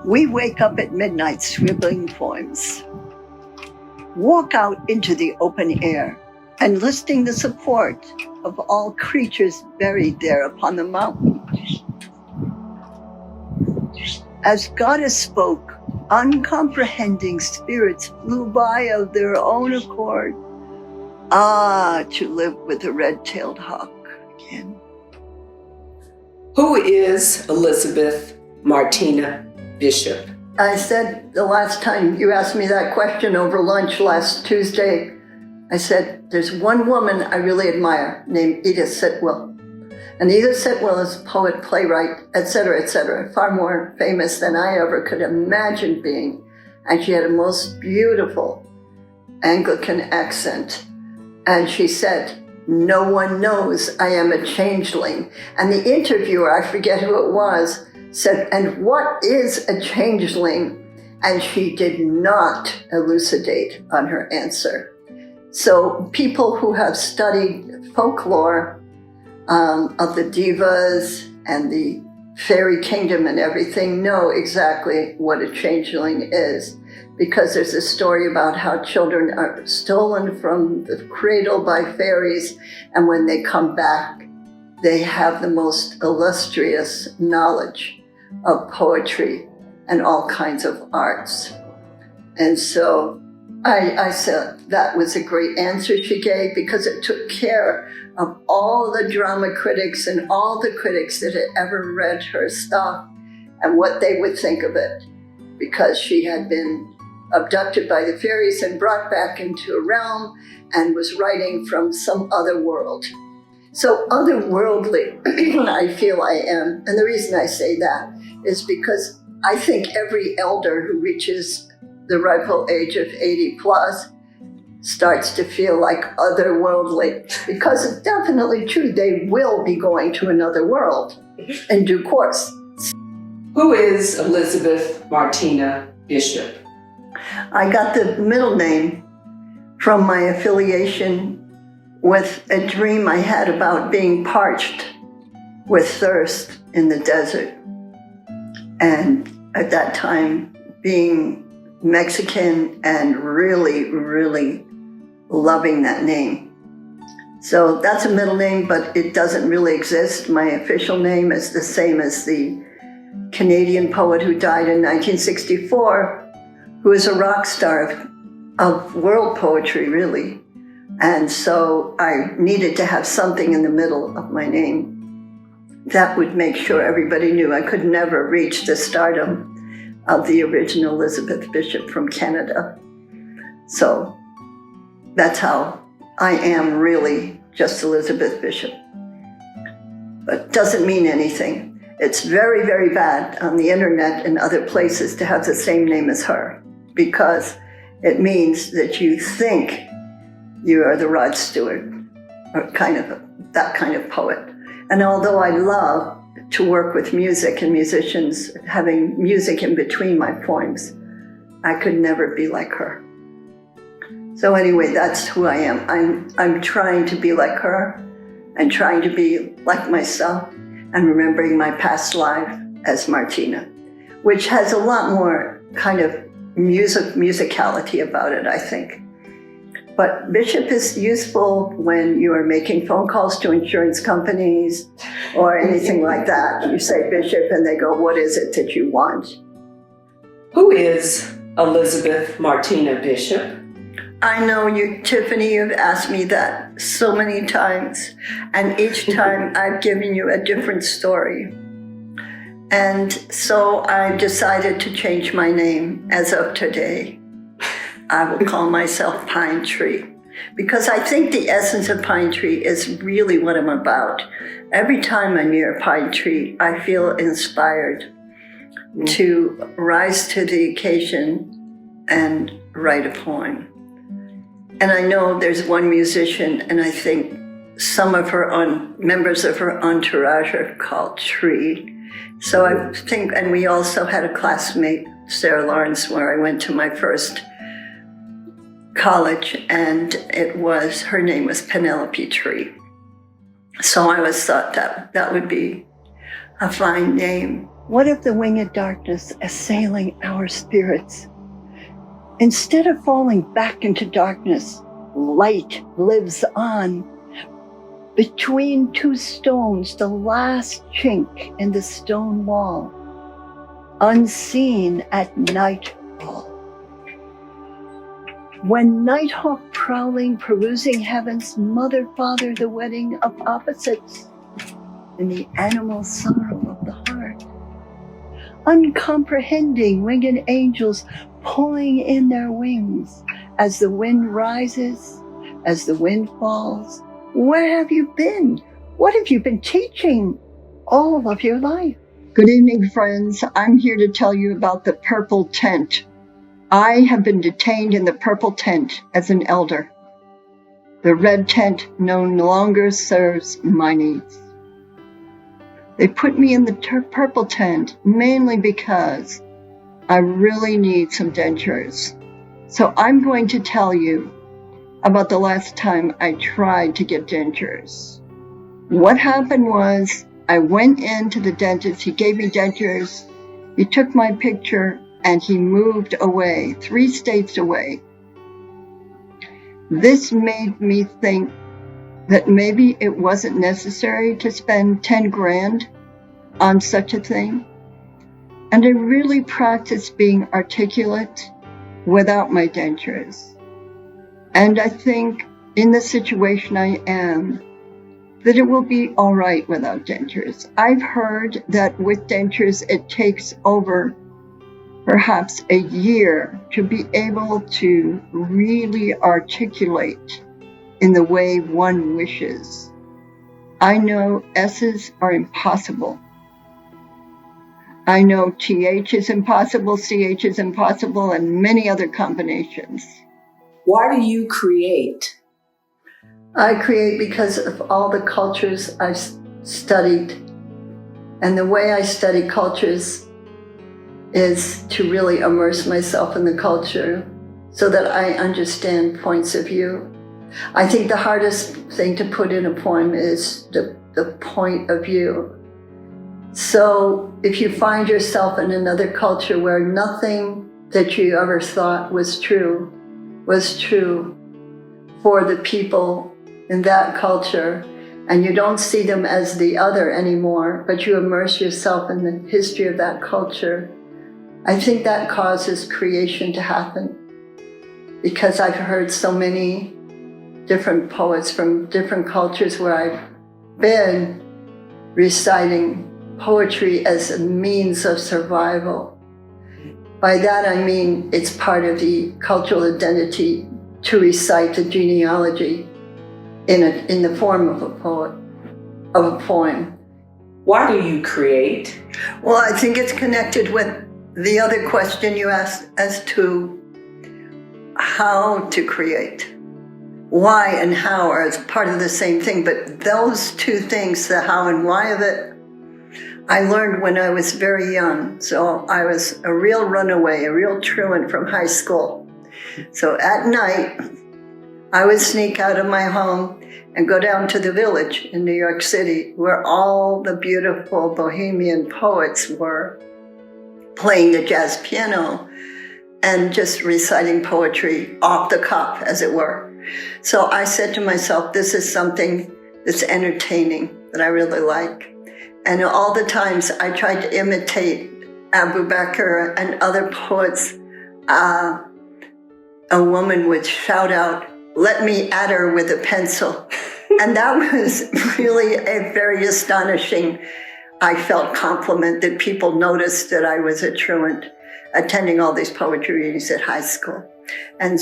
We wake up at midnight scribbling poems, walk out into the open air, enlisting the support of all creatures buried there upon the mountain. As goddess spoke, uncomprehending spirits flew by of their own accord. Ah, to live with a red-tailed hawk again. Who is Elizabeth Martina Bishop? I said the last time you asked me that question over lunch last Tuesday, I said, there's one woman I really admire named Edith Sitwell. And Edith Sitwell is a poet, playwright, etc., far more famous than I ever could imagine being. And she had a most beautiful Anglican accent. And she said, "No one knows I am a changeling." And the interviewer, I forget who it was, said, "And what is a changeling?" And she did not elucidate on her answer. So people who have studied folklore of the divas and the fairy kingdom and everything know exactly what a changeling is, because there's a story about how children are stolen from the cradle by fairies, and when they come back, they have the most illustrious knowledge of poetry and all kinds of arts. And so I said that was a great answer she gave, because it took care of all the drama critics and all the critics that had ever read her stuff and what they would think of it, because she had been abducted by the fairies and brought back into a realm and was writing from some other world. So otherworldly, I feel I am. And the reason I say that is because I think every elder who reaches the rightful age of 80 plus starts to feel like otherworldly, because it's definitely true. They will be going to another world in due course. Who is Elizabeth Martina Bishop? I got the middle name from my affiliation with a dream I had about being parched with thirst in the desert. And at that time, being Mexican and really, really loving that name. So that's a middle name, but it doesn't really exist. My official name is the same as the Canadian poet who died in 1964, who is a rock star of world poetry, really. And so I needed to have something in the middle of my name that would make sure everybody knew I could never reach the stardom of the original Elizabeth Bishop from Canada. So that's how I am, really just Elizabeth Bishop. But doesn't mean anything. It's very, very bad on the internet and other places to have the same name as her, because it means that you think you are the Rod Stewart, or that kind of poet. And although I love to work with music and musicians, having music in between my poems, I could never be like her. So anyway, that's who I am. I'm trying to be like her and trying to be like myself and remembering my past life as Martina, which has a lot more kind of musicality about it, I think. But Bishop is useful when you are making phone calls to insurance companies or anything like that. You say Bishop and they go, "What is it that you want?" Who is Elizabeth Martina Bishop? I know you, Tyffany, you've asked me that so many times, and each time I've given you a different story. And so I decided to change my name as of today. I will call myself Pine Tree, because I think the essence of Pine Tree is really what I'm about. Every time I'm near a pine tree, I feel inspired to rise to the occasion and write a poem. And I know there's one musician, and I think some of her members of her entourage are called Tree. So I think, and we also had a classmate, Sarah Lawrence, where I went to my first college, and her name was Penelope Tree. So I always thought that would be a fine name. What of the winged darkness assailing our spirits? Instead of falling back into darkness, light lives on. Between two stones, the last chink in the stone wall, unseen at nightfall. When nighthawk prowling, perusing heaven's mother, father, the wedding of opposites, in the animal sorrow of the heart. Uncomprehending winged angels pulling in their wings as the wind rises, as the wind falls. Where have you been? What have you been teaching all of your life? Good evening, friends. I'm here to tell you about the purple tent. I have been detained in the purple tent as an elder. The red tent no longer serves my needs. They put me in the purple tent mainly because I really need some dentures. So I'm going to tell you about the last time I tried to get dentures. What happened was I went into the dentist, he gave me dentures, he took my picture, and he moved away, 3 states away. This made me think that maybe it wasn't necessary to spend 10 grand on such a thing. And I really practiced being articulate without my dentures. And I think in the situation I am, that it will be all right without dentures. I've heard that with dentures, it takes over perhaps a year to be able to really articulate in the way one wishes. I know S's are impossible. I know TH is impossible, CH is impossible, and many other combinations. Why do you create? I create because of all the cultures I've studied. And the way I study cultures is to really immerse myself in the culture so that I understand points of view. I think the hardest thing to put in a poem is the point of view. So if you find yourself in another culture where nothing that you ever thought was true for the people in that culture, and you don't see them as the other anymore, but you immerse yourself in the history of that culture, I think that causes creation to happen. Because I've heard so many different poets from different cultures where I've been reciting poetry as a means of survival. By that I mean it's part of the cultural identity to recite the genealogy in the form of a poem. Why do you create? Well, I think it's connected with the other question you asked as to how to create. Why and how are part of the same thing, but those two things, the how and why of it, I learned when I was very young. So I was a real runaway, a real truant from high school. So at night, I would sneak out of my home and go down to the Village in New York City, where all the beautiful bohemian poets were playing the jazz piano and just reciting poetry off the cuff, as it were. So I said to myself, this is something that's entertaining, that I really like. And all the times I tried to imitate Abu Bakr and other poets, a woman would shout out, "Let me at her with a pencil." And that was really a very astonishing, I felt, compliment that people noticed that I was a truant attending all these poetry readings at high school. And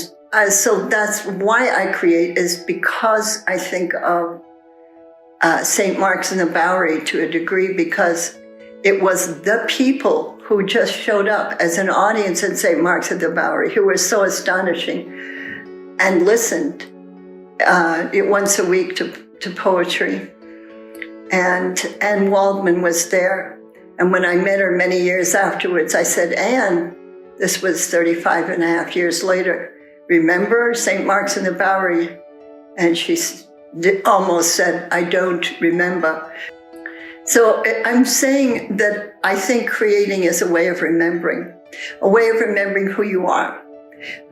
so that's why I create, is because I think of St. Mark's in the Bowery to a degree, because it was the people who just showed up as an audience at St. Mark's at the Bowery who were so astonishing and listened once a week to poetry. And Waldman was there. And when I met her many years afterwards, I said, "Anne," this was 35 and a half years later, "remember St. Mark's in the Bowery?" And she almost said, "I don't remember." So I'm saying that I think creating is a way of remembering who you are.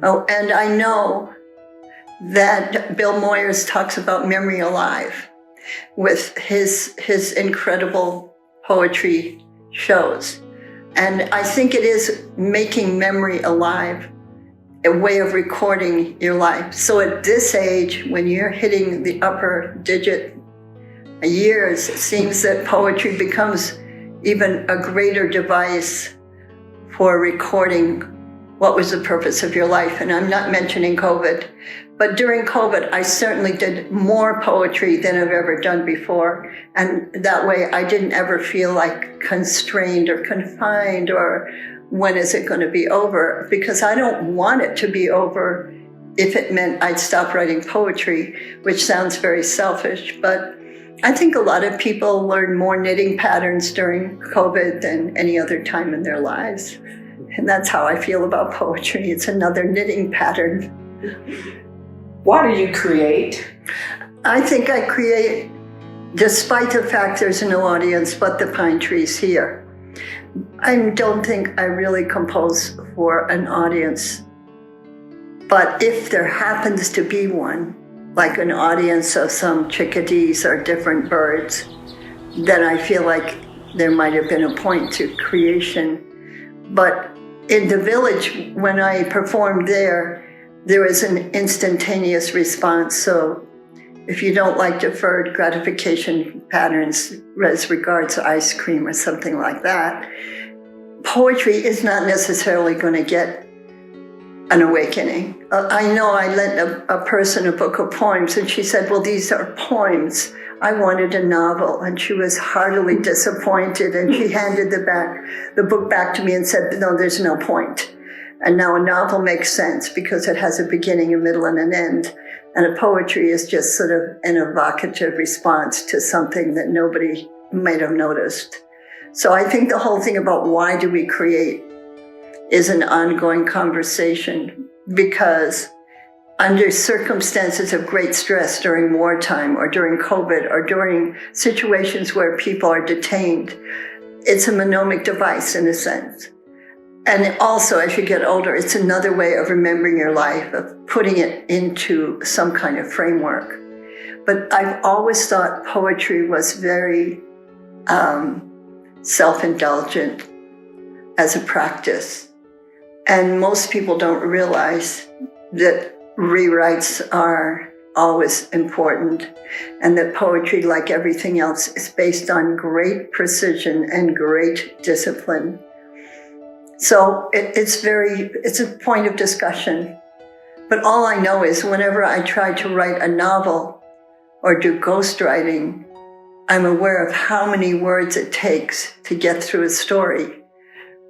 Oh, and I know that Bill Moyers talks about memory alive with his incredible poetry shows. And I think it is making memory alive, a way of recording your life. So at this age, when you're hitting the upper digit years, it seems that poetry becomes even a greater device for recording what was the purpose of your life. And I'm not mentioning COVID, but during COVID, I certainly did more poetry than I've ever done before. And that way I didn't ever feel like constrained or confined or when is it going to be over? Because I don't want it to be over if it meant I'd stop writing poetry, which sounds very selfish, but I think a lot of people learn more knitting patterns during COVID than any other time in their lives. And that's how I feel about poetry. It's another knitting pattern. Why do you create? I think I create despite the fact there's no audience but the pine trees here. I don't think I really compose for an audience. But if there happens to be one, like an audience of some chickadees or different birds, then I feel like there might have been a point to creation. But in the village, when I performed there was an instantaneous response. So if you don't like deferred gratification patterns as regards ice cream or something like that, poetry is not necessarily going to get an awakening. I know I lent a person a book of poems and she said, well, these are poems. I wanted a novel, and she was heartily disappointed, and she handed the book back to me and said, no, there's no point. And now a novel makes sense because it has a beginning, a middle, and an end. And a poetry is just sort of an evocative response to something that nobody might have noticed. So I think the whole thing about why do we create is an ongoing conversation, because under circumstances of great stress during wartime or during COVID or during situations where people are detained, it's a mnemonic device in a sense. And also, as you get older, it's another way of remembering your life, of putting it into some kind of framework. But I've always thought poetry was very self-indulgent as a practice. And most people don't realize that rewrites are always important, and that poetry, like everything else, is based on great precision and great discipline. So it's a point of discussion. But all I know is whenever I try to write a novel or do ghostwriting, I'm aware of how many words it takes to get through a story.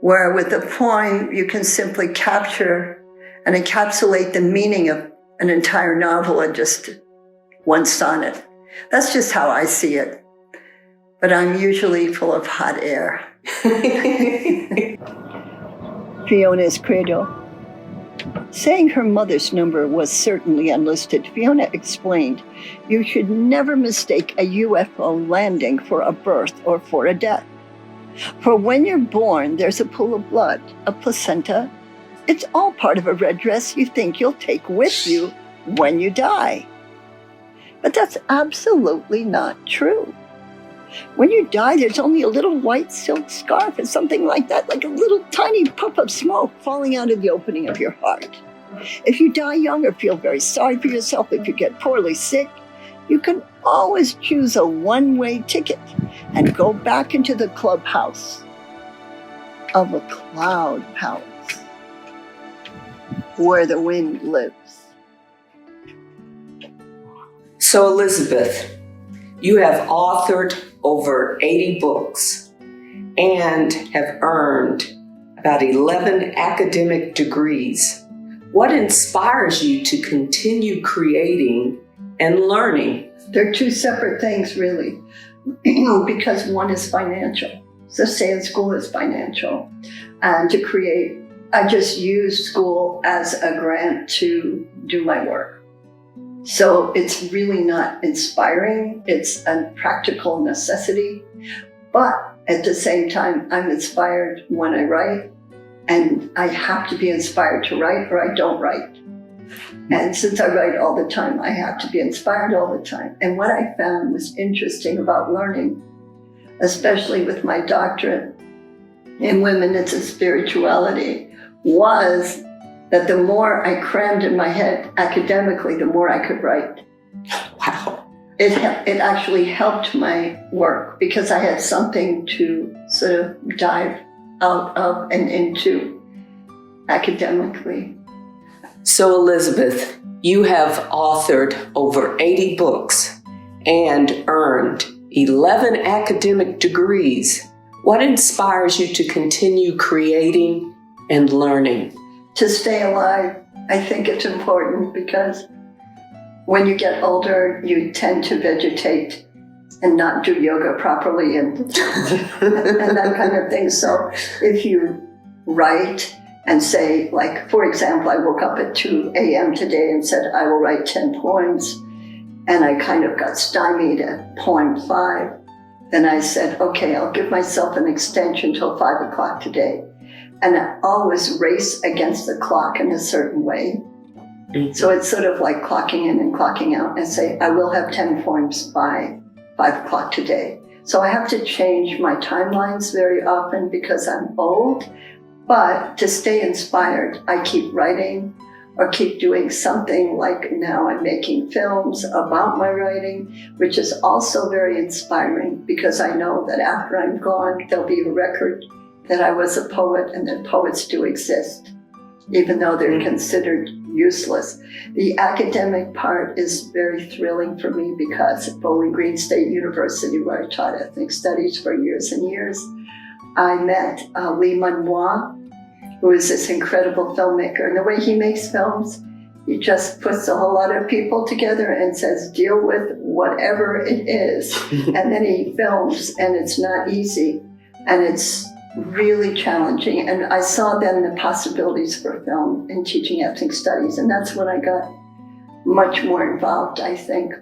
Where with a poem, you can simply capture and encapsulate the meaning of an entire novel in just one sonnet. That's just how I see it. But I'm usually full of hot air. Fiona's Credo. Saying her mother's number was certainly unlisted, Fiona explained, you should never mistake a UFO landing for a birth or for a death. For when you're born, there's a pool of blood, a placenta. It's all part of a red dress you think you'll take with you when you die. But that's absolutely not true. When you die, there's only a little white silk scarf or something like that, like a little tiny puff of smoke falling out of the opening of your heart. If you die young or feel very sorry for yourself, if you get poorly sick, you can always choose a one-way ticket and go back into the clubhouse of a cloud palace where the wind lives. So Elizabeth, you have authored over 80 books and have earned about 11 academic degrees. What inspires you to continue creating and learning? They're two separate things, really, because one is financial. So stay in school is financial. And to create, I just use school as a grant to do my work. So it's really not inspiring. It's a practical necessity. But at the same time, I'm inspired when I write, and I have to be inspired to write or I don't write. And since I write all the time, I have to be inspired all the time. And what I found was interesting about learning, especially with my doctorate in women's and spirituality, was that the more I crammed in my head academically, the more I could write. Wow. It actually helped my work because I had something to sort of dive out of and into academically. So Elizabeth, you have authored over 80 books and earned 11 academic degrees. What inspires you to continue creating and learning? To stay alive, I think it's important because when you get older, you tend to vegetate and not do yoga properly and that kind of thing. So if you write and say, like, for example, I woke up at 2 a.m. today and said, I will write 10 poems. And I kind of got stymied at poem 5. Then I said, okay, I'll give myself an extension till 5 o'clock today. And I always race against the clock in a certain way. So it's sort of like clocking in and clocking out and say, I will have 10 poems by 5 o'clock today. So I have to change my timelines very often because I'm old. But to stay inspired, I keep writing or keep doing something. Like now I'm making films about my writing, which is also very inspiring because I know that after I'm gone, there'll be a record that I was a poet and that poets do exist, even though they're considered useless. The academic part is very thrilling for me because at Bowling Green State University, where I taught ethnic studies for years and years, I met Milan, who is this incredible filmmaker. And the way he makes films, he just puts a whole lot of people together and says, deal with whatever it is. And then he films, and it's not easy. And it's really challenging. And I saw then the possibilities for film in teaching ethnic studies. And that's when I got much more involved, I think.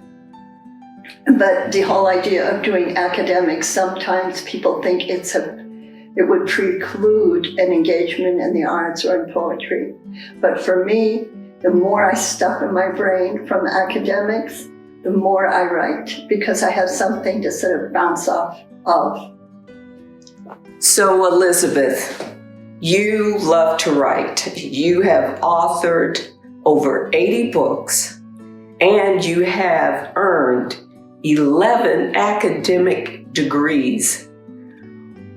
But the whole idea of doing academics, sometimes people think it would preclude an engagement in the arts or in poetry. But for me, the more I stuff in my brain from academics, the more I write, because I have something to sort of bounce off of. So Elizabeth, you love to write. You have authored over 80 books, and you have earned 11 academic degrees.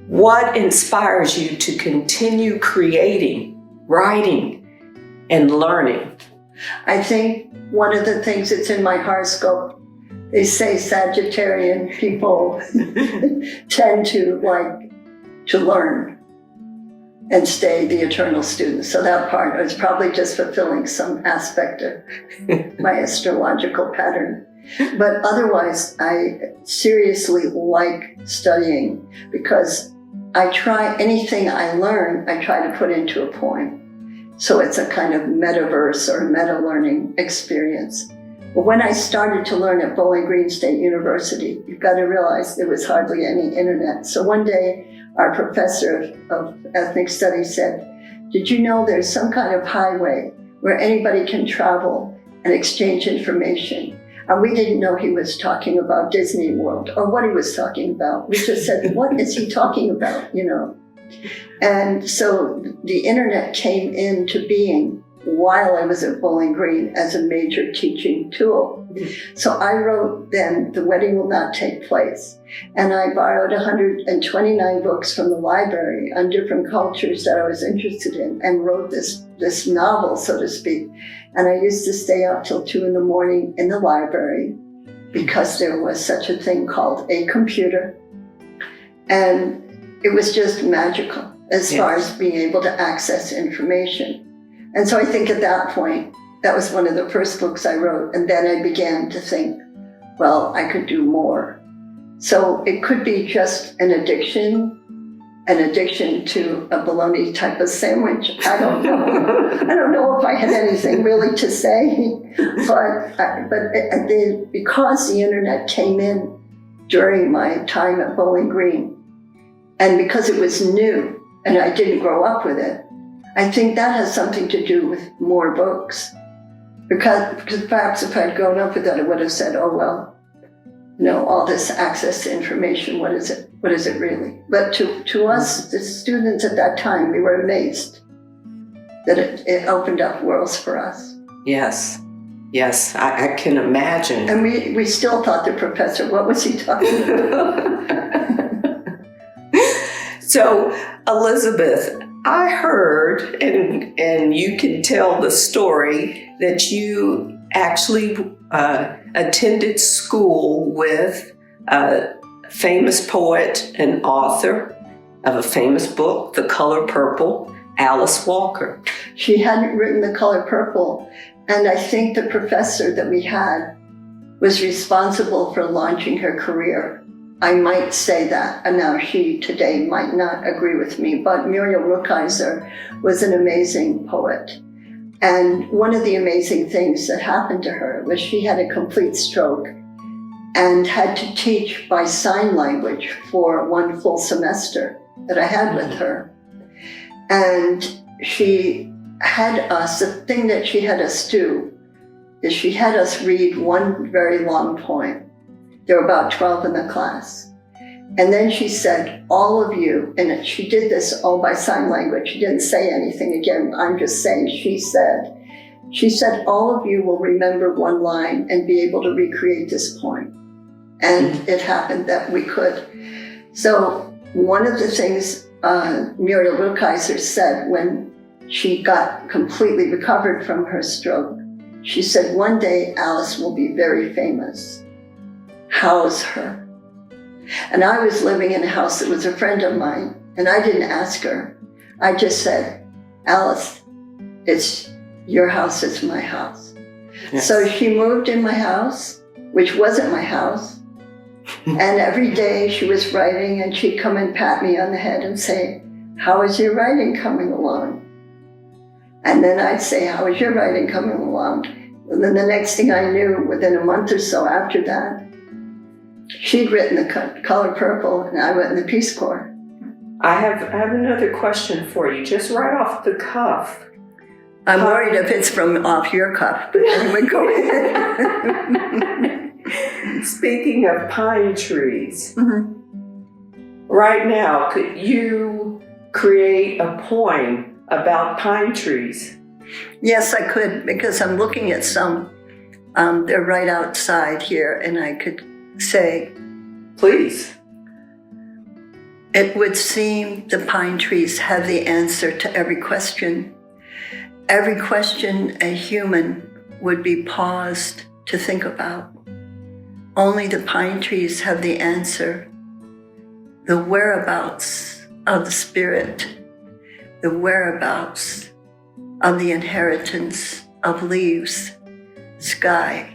What inspires you to continue creating, writing, and learning? I think one of the things that's in my horoscope, they say Sagittarian people tend to like to learn and stay the eternal student. So that part is probably just fulfilling some aspect of my astrological pattern. But otherwise, I seriously like studying because I try anything I learn, I try to put into a poem. So it's a kind of metaverse or meta-learning experience. But when I started to learn at Bowling Green State University, you've got to realize there was hardly any internet. So one day, our professor of ethnic studies said, did you know there's some kind of highway where anybody can travel and exchange information? And we didn't know he was talking about Disney World or what he was talking about. We just said, what is he talking about, you know? And so the internet came into being while I was at Bowling Green as a major teaching tool. So I wrote then, The Wedding Will Not Take Place. And I borrowed 129 books from the library on different cultures that I was interested in and wrote this novel, so to speak. And I used to stay up till 2 a.m. in the library because there was such a thing called a computer. And it was just magical as far as being able to access information. And so I think at that point, that was one of the first books I wrote. And then I began to think, well, I could do more. So it could be just an addiction to a bologna type of sandwich. I don't know. I don't know if I had anything really to say, but because the internet came in during my time at Bowling Green, And because it was new and I didn't grow up with it, I think that has something to do with more books. Because perhaps if I'd grown up with that, I would have said, oh, well, all this access to information, what is it? What is it really? But to us, the students at that time, we were amazed that it opened up worlds for us. Yes. Yes, I can imagine. And we still thought the professor, what was he talking about? So, Elizabeth, I heard, and you can tell the story, that you actually attended school with a famous poet and author of a famous book, The Color Purple, Alice Walker. She hadn't written The Color Purple, and I think the professor that we had was responsible for launching her career. I might say that, and now she today might not agree with me, but Muriel Rukeyser was an amazing poet. And one of the amazing things that happened to her was she had a complete stroke and had to teach by sign language for one full semester that I had with her. And she had us, the thing that she had us do is she had us read one very long poem. There were about 12 in the class. And then she said, all of you, and she did this all by sign language. She didn't say anything. Again, I'm just saying, she said, all of you will remember one line and be able to recreate this poem. And it happened that we could. So one of the things Muriel Rukeyser said when she got completely recovered from her stroke, she said, one day Alice will be very famous. House her. And I was living in a house that was a friend of mine, and I didn't ask her. I just said, Alice, it's your house, it's my house. Yes. So she moved in my house, which wasn't my house. And every day she was writing, and she'd come and pat me on the head and say, how is your writing coming along? And then I'd say, how is your writing coming along? And then the next thing I knew, within a month or so after that, she'd written The Color Purple, and I went in the Peace Corps. I have another question for you, just right off the cuff. I'm worried if it's from off your cuff, but anyway, go ahead. Speaking of pine trees, mm-hmm. Right now, could you create a poem about pine trees? Yes, I could, because I'm looking at some. They're right outside here, and I could say, please. It would seem the pine trees have the answer to every question. Every question a human would be paused to think about. Only the pine trees have the answer. The whereabouts of the spirit, the whereabouts of the inheritance of leaves, sky,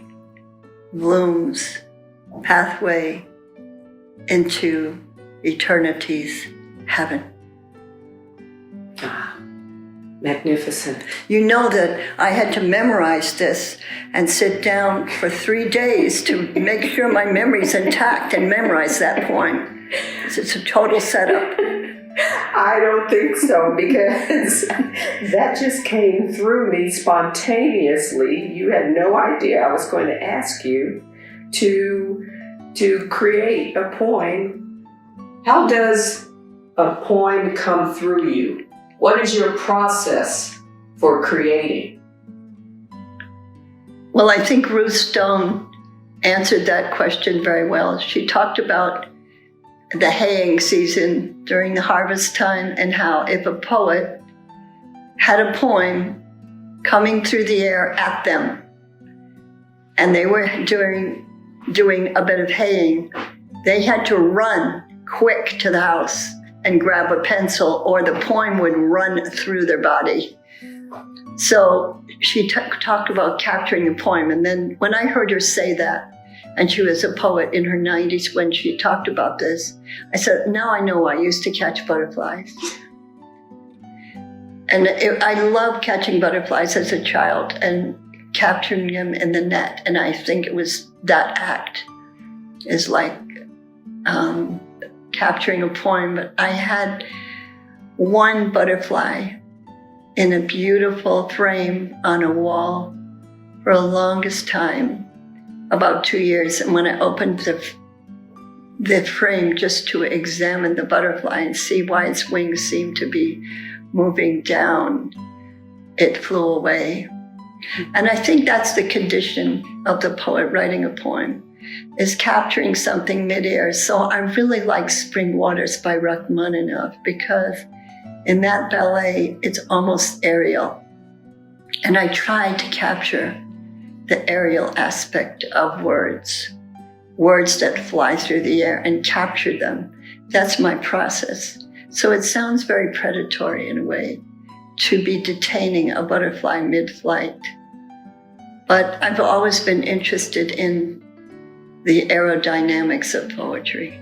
blooms, pathway into eternity's heaven. Ah, magnificent. You know that I had to memorize this and sit down for 3 days to make sure my memory's intact and memorize that poem. It's a total setup. I don't think so, because that just came through me spontaneously. You had no idea I was going to ask you to create a poem. How does a poem come through you? What is your process for creating? Well, I think Ruth Stone answered that question very well. She talked about the haying season during the harvest time, and how if a poet had a poem coming through the air at them, and they were doing a bit of haying, they had to run quick to the house and grab a pencil, or the poem would run through their body. So she talked about capturing a poem, and then when I heard her say that, and she was a poet in her 90s when she talked about this, I said, now I know I used to catch butterflies. And I loved catching butterflies as a child and capturing them in the net. And I think it was that act is like capturing a poem, but I had one butterfly in a beautiful frame on a wall for the longest time, about 2 years. And when I opened the frame just to examine the butterfly and see why its wings seemed to be moving down, it flew away. And I think that's the condition of the poet writing a poem, is capturing something midair. So I really like Spring Waters by Rachmaninoff, because in that ballet, it's almost aerial. And I tried to capture the aerial aspect of words that fly through the air, and capture them. That's my process. So it sounds very predatory in a way, to be detaining a butterfly mid-flight. But I've always been interested in the aerodynamics of poetry.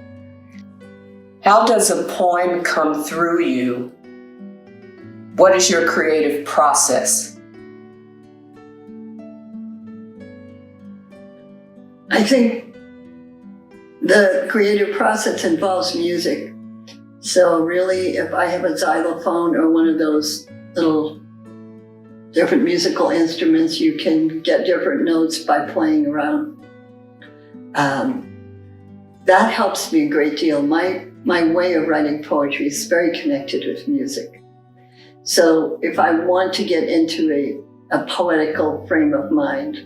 How does a poem come through you? What is your creative process? I think the creative process involves music. So really, if I have a xylophone or one of those little different musical instruments, you can get different notes by playing around. That helps me a great deal. My way of writing poetry is very connected with music. So if I want to get into a poetical frame of mind,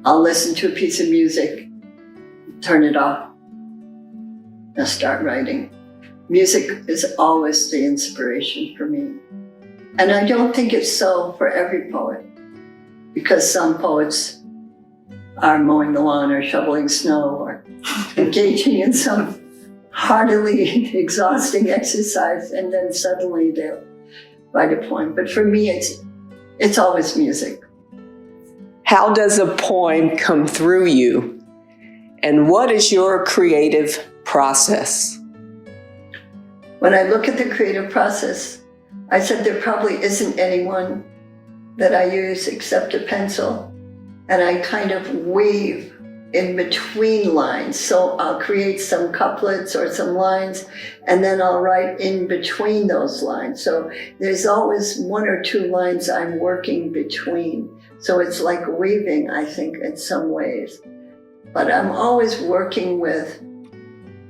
I'll listen to a piece of music, turn it off, and start writing. Music is always the inspiration for me. And I don't think it's so for every poet, because some poets are mowing the lawn or shoveling snow or engaging in some heartily exhausting exercise, and then suddenly they'll write a poem. But for me, it's always music. How does a poem come through you? And what is your creative process? When I look at the creative process, I said there probably isn't anyone that I use except a pencil. And I kind of weave in between lines. So I'll create some couplets or some lines, and then I'll write in between those lines. So there's always one or two lines I'm working between. So it's like weaving, I think, in some ways. But I'm always working with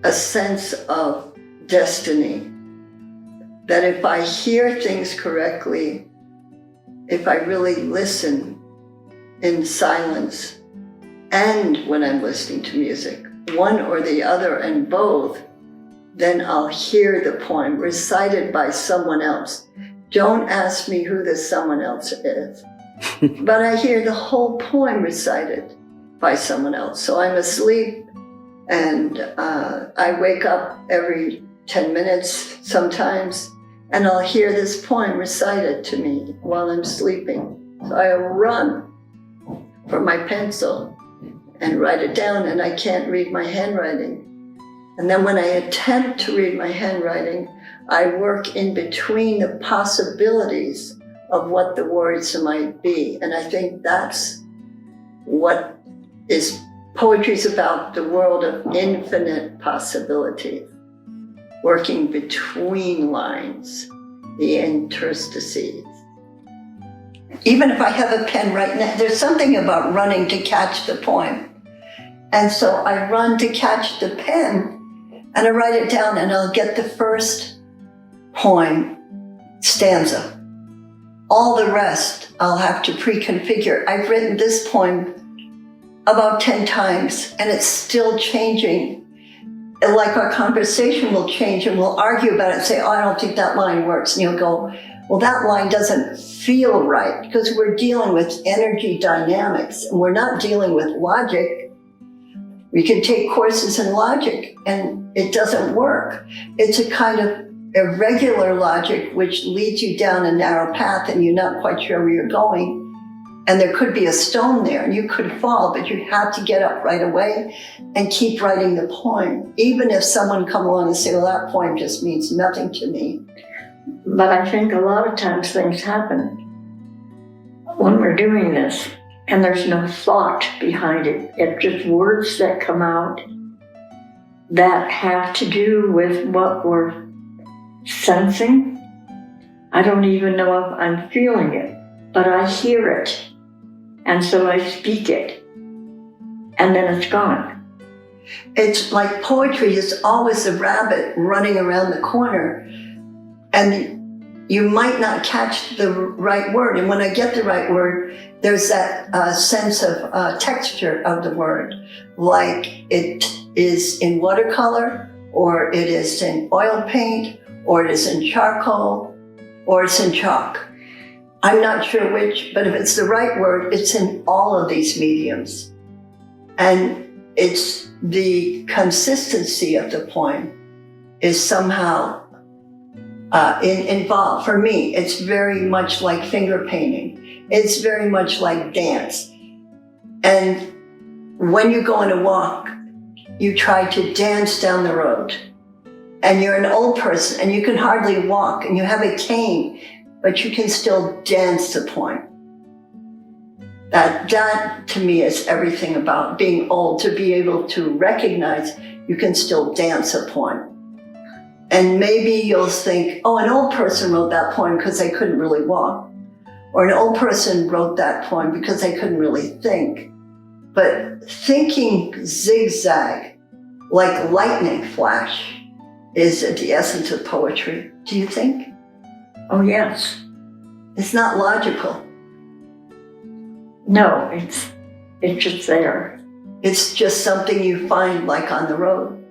a sense of destiny, that if I hear things correctly, if I really listen in silence and when I'm listening to music, one or the other and both, then I'll hear the poem recited by someone else. Don't ask me who this someone else is, but I hear the whole poem recited by someone else. So I'm asleep, and I wake up every 10 minutes sometimes, and I'll hear this poem recited to me while I'm sleeping. So I run for my pencil and write it down, and I can't read my handwriting. And then when I attempt to read my handwriting, I work in between the possibilities of what the words might be. And I think that's what poetry's about, the world of infinite possibilities, working between lines, the interstices. Even if I have a pen right now, there's something about running to catch the poem. And so I run to catch the pen, and I write it down, and I'll get the first poem stanza. All the rest I'll have to pre-configure. I've written this poem about 10 times, and it's still changing. Like our conversation will change, and we'll argue about it and say, oh, I don't think that line works. And you'll go, well, that line doesn't feel right, because we're dealing with energy dynamics, and we're not dealing with logic. We can take courses in logic, and it doesn't work. It's a kind of irregular logic which leads you down a narrow path, and you're not quite sure where you're going. And there could be a stone there, and you could fall, but you have to get up right away and keep writing the poem, even if someone come along and say, well, that poem just means nothing to me. But I think a lot of times things happen when we're doing this, and there's no thought behind it. It's just words that come out, that have to do with what we're sensing. I don't even know if I'm feeling it, but I hear it. And so I speak it. And then it's gone. It's like poetry is always a rabbit running around the corner. And you might not catch the right word. And when I get the right word, there's that sense of texture of the word. Like it is in watercolor, or it is in oil paint, or it is in charcoal, or it's in chalk. I'm not sure which, but if it's the right word, it's in all of these mediums. And it's the consistency of the poem is somehow involved. For me, it's very much like finger painting. It's very much like dance. And when you go on a walk, you try to dance down the road. And you're an old person and you can hardly walk and you have a cane, but you can still dance the poem. That to me is everything about being old, to be able to recognize you can still dance a poem. And maybe you'll think, oh, an old person wrote that poem because they couldn't really walk. Or an old person wrote that poem because they couldn't really think. But thinking zigzag, like lightning flash, is the essence of poetry. Do you think? Oh, yes. It's not logical. No, it's just there. It's just something you find like on the road.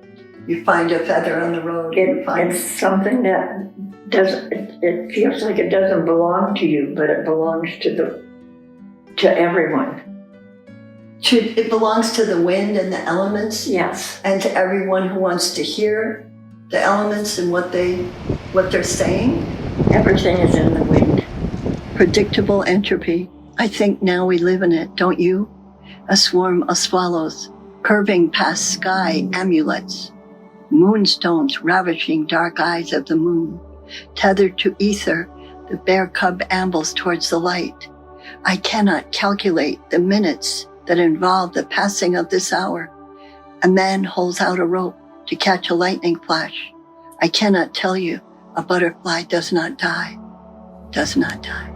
You find a feather on the road. It's something that doesn't, it feels like it doesn't belong to you, but it belongs to everyone. It belongs to the wind and the elements. Yes. And to everyone who wants to hear the elements and what they're saying. Everything is in the wind. Predictable entropy. I think now we live in it, don't you? A swarm of swallows, curving past sky amulets, moonstones ravishing dark eyes of the moon. Tethered to ether, the bear cub ambles towards the light. I cannot calculate the minutes that involve the passing of this hour. A man holds out a rope to catch a lightning flash. I cannot tell you, a butterfly does not die, does not die.